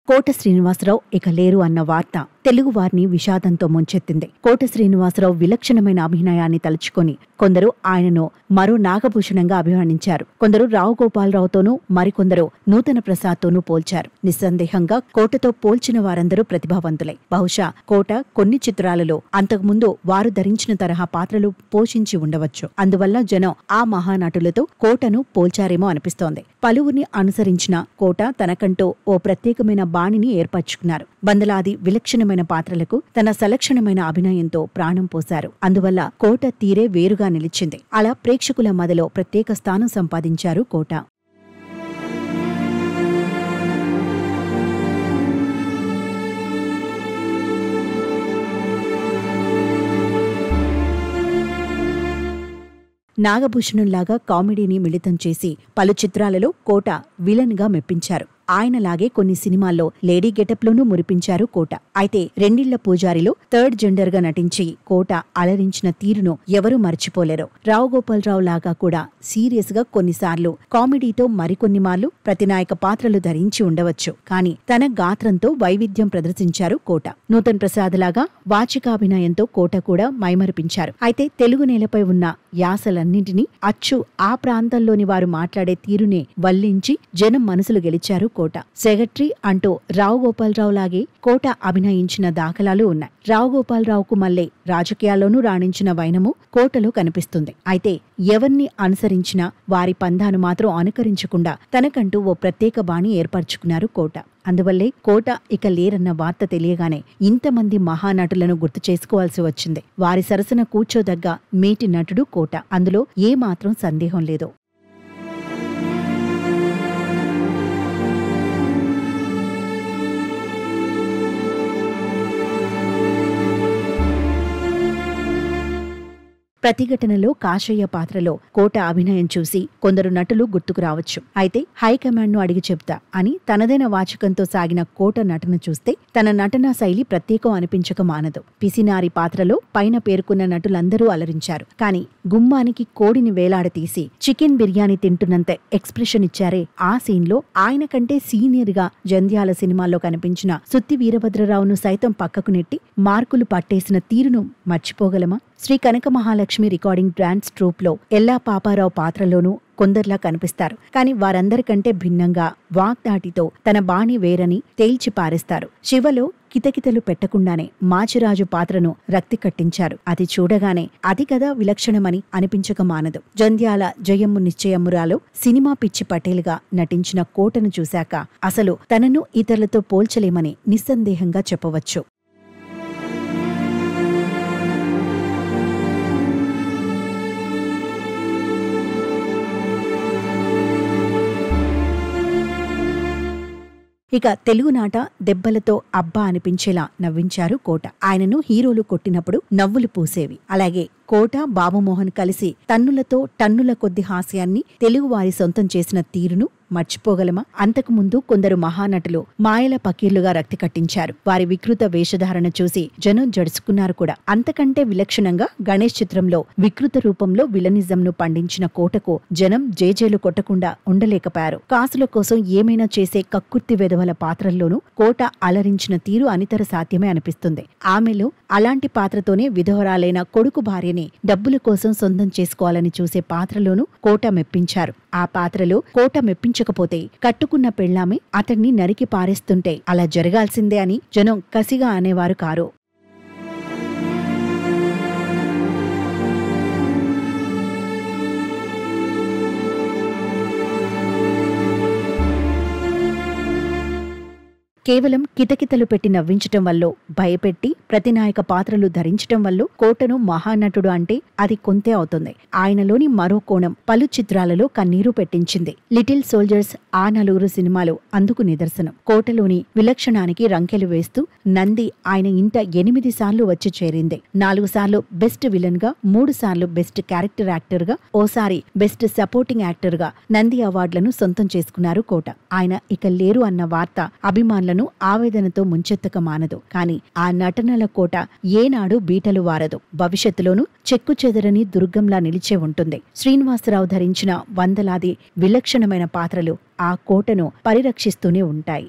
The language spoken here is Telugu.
కోట శ్రీనివాసరావు ఇక లేరు అన్న వార్త తెలుగు వారిని విషాదంతో ముంచెత్తింది. కోట శ్రీనివాసరావు విలక్షణమైన అభినయాన్ని తలుచుకొని కొందరు ఆయనను మరో నాగభూషణంగా అభివర్ణించారు. కొందరు రావు గోపాలరావుతోనూ మరికొందరు నూతన ప్రసాద్తోనూ పోల్చారు. నిస్సందేహంగా కోటతో పోల్చిన వారందరూ ప్రతిభావంతులే. బహుశా కోట కొన్ని చిత్రాలలో అంతకుముందు వారు ధరించిన తరహా పాత్రలు పోషించి ఉండవచ్చు. అందువల్ల జనం ఆ మహానటులతో కోటను పోల్చారేమో అనిపిస్తోంది. పలువురిని అనుసరించిన కోట తనకంటూ ఓ ప్రత్యేకమైన బాణిని ఏర్పరచుకున్నారు. వందలాది విలక్షణమైన పాత్రలకు తన సలక్షణమైన అభినయంతో ప్రాణం పోశారు. అందువల్ల కోట తీరే వేరుగా నిలిచింది. అలా ప్రేక్షకుల మదిలో ప్రత్యేక స్థానం సంపాదించారు కోట. నాగభూషణంలాగా కామెడీని మిళితం చేసి పలు చిత్రాలలో కోట విలన్ గా మెప్పించారు. ఆయనలాగే కొన్ని సినిమాల్లో లేడీ గెటప్లోనూ మురిపించారు కోట. అయితే రెండిళ్ల పూజారిలో థర్డ్ జెండర్ గా నటించి కోట అలరించిన తీరును ఎవరూ మర్చిపోలేరు. రావు గోపాలరావు లాగా కూడా సీరియస్ గా కొన్నిసార్లు, కామెడీతో మరికొన్ని మార్లు ప్రతినాయక పాత్రలు ధరించి ఉండవచ్చు. కానీ తన గాత్రంతో వైవిధ్యం ప్రదర్శించారు కోట. నూతన్ ప్రసాద్ లాగా వాచికాభినయంతో కోట కూడా మైమరిపించారు. అయితే తెలుగు నేలపై ఉన్న యాసలన్నింటినీ అచ్చు ఆ ప్రాంతంలోని వారు మాట్లాడే తీరునే వల్లించి జనం మనసులు గెలిచారు కోట. సెక్రటరీ అంటూ రావు గోపాలరావు లాగే కోట అభినయించిన దాఖలాలు ఉన్నాయి. రావు గోపాలరావుకు మళ్ళీ రాజకీయాల్లోనూ రాణించిన వైనము కోటలో కనిపిస్తుంది. అయితే ఎవరిని అనుసరించినా వారి పందాను మాత్రం అనుకరించకుండా తనకంటూ ఓ ప్రత్యేక బాణి ఏర్పరచుకున్నారు కోట. అందువల్లే కోట ఇక లేరన్న వార్త తెలియగానే ఇంతమంది మహానటులను గుర్తు చేసుకోవాల్సి వచ్చింది. వారి సరసన కూర్చోదగ్గ మేటి నటుడు కోట. అందులో ఏమాత్రం సందేహం లేదు. ప్రతిఘటనలో కాశయ్య పాత్రలో కోట అభినయం చూసి కొందరు నటులు గుర్తుకు రావచ్చు. అయితే హైకమాండ్ ను అడిగి చెప్తా అని తనదైన వాచకంతో సాగిన కోట నటన చూస్తే తన నటనా శైలి ప్రత్యేకం అనిపించక మానదు. పిసినారి పాత్రలో పైన పేర్కొన్న నటులందరూ అలరించారు. కానీ గుమ్మానికి కోడిని వేలాడతీసి చికెన్ బిర్యానీ తింటున్నంత ఎక్స్ప్రెషన్ ఇచ్చారే, ఆ సీన్ లో ఆయన కంటే సీనియర్ గా జంధ్యాల సినిమాల్లో కనిపించిన సుత్తి వీరభద్రరావును సైతం పక్కకు నెట్టి మార్కులు పట్టేసిన తీరును మర్చిపోగలమా? శ్రీ కనక మహాలక్ష్మి రికార్డింగ్ డాన్స్ ట్రూప్ లో ఎల్లా పాపారావు పాత్రలోనూ కొందర్లా కనిపిస్తారు. కాని వారందరికంటే భిన్నంగా వాగ్దాటితో తన బాణి వేరని తేల్చి పారేస్తారు. శివలో కితకితలు పెట్టకుండానే మాచిరాజు పాత్రను రక్తి కట్టించారు. అది చూడగానే అది కదా విలక్షణమని అనిపించక మానదు. జంధ్యాల జయమ్ము నిశ్చయమ్మురాలో సినిమా పిచ్చి పటేలుగా నటించిన కోటను చూశాక అసలు తనను ఇతరులతో పోల్చలేమని నిస్సందేహంగా చెప్పవచ్చు. ఇక తెలుగునాట దెబ్బలతో అబ్బా అనిపించేలా నవ్వించారు కోట. ఆయనను హీరోలు కొట్టినప్పుడు నవ్వులు పూసేవి. అలాగే కోట, బాబుమోహన్ కలిసి తన్నులతో టన్నుల కొద్ది హాస్యాన్ని తెలుగువారి సొంతం చేసిన తీరును మర్చిపోగలమా? అంతకుముందు కొందరు మహానటులు మాయల పకీర్లుగా రక్తి కట్టించారు. వారి వికృత వేషధారణ చూసి జనం జడుచుకున్నారు కూడా. అంతకంటే విలక్షణంగా గణేష్ చిత్రంలో వికృత రూపంలో విలనిజంను పండించిన కోటకు జనం జేజేలు కొట్టకుండా ఉండలేకపోయారు. కాసుల కోసం ఏమైనా చేసే కక్కుర్తి వెధవల పాత్రల్లోనూ కోట అలరించిన తీరు అనితర సాధ్యమే అనిపిస్తుంది. ఆమెలో అలాంటి పాత్రతోనే విధవరాలైన కొడుకు భార్యని డబ్బుల కోసం సొంతం చేసుకోవాలని చూసే పాత్రలోనూ కోట మెప్పించారు. ఆ పాత్రలో కోట మెప్పించకపోతే కట్టుకున్న పెళ్లామే అతన్ని నరికి పారేస్తుంటే అలా జరగాల్సిందే అని జనం కసిగా అనేవారు కారు. కేవలం కితకితలు పెట్టి నవ్వించటం వల్లో, భయపెట్టి ప్రతినాయక పాత్రలు ధరించటం వల్లో కోటను మహానటుడు అంటే అది కొంతే అవుతుంది. ఆయనలోని మరో కోణం పలు చిత్రాలలో కన్నీరు పెట్టించింది. లిటిల్ సోల్జర్స్, ఆ నలుగురు సినిమాలు అందుకు నిదర్శనం. కోటలోని విలక్షణానికి రంకెలు వేస్తూ నంది ఆయన ఇంట 8 సార్లు వచ్చి చేరింది. 4 సార్లు బెస్ట్ విలన్ గా, 3 సార్లు బెస్ట్ క్యారెక్టర్ యాక్టర్ గా, ఓసారి బెస్ట్ సపోర్టింగ్ యాక్టర్ గా నంది అవార్డులను సొంతం చేసుకున్నారు కోట. ఆయన ఇక లేరు అన్న వార్త అభిమానులను ఆవేదనతో ముంచెత్తక మానదు. కాని ఆ నటనల కోట ఏనాడు బీటలు వారదు. భవిష్యత్తులోనూ చెక్కు చెదరని దుర్గంలా నిలిచే ఉంటుంది. శ్రీనివాసరావు ధరించిన వందలాది విలక్షణమైన పాత్రలు ఆ కోటను పరిరక్షిస్తూనే ఉంటాయి.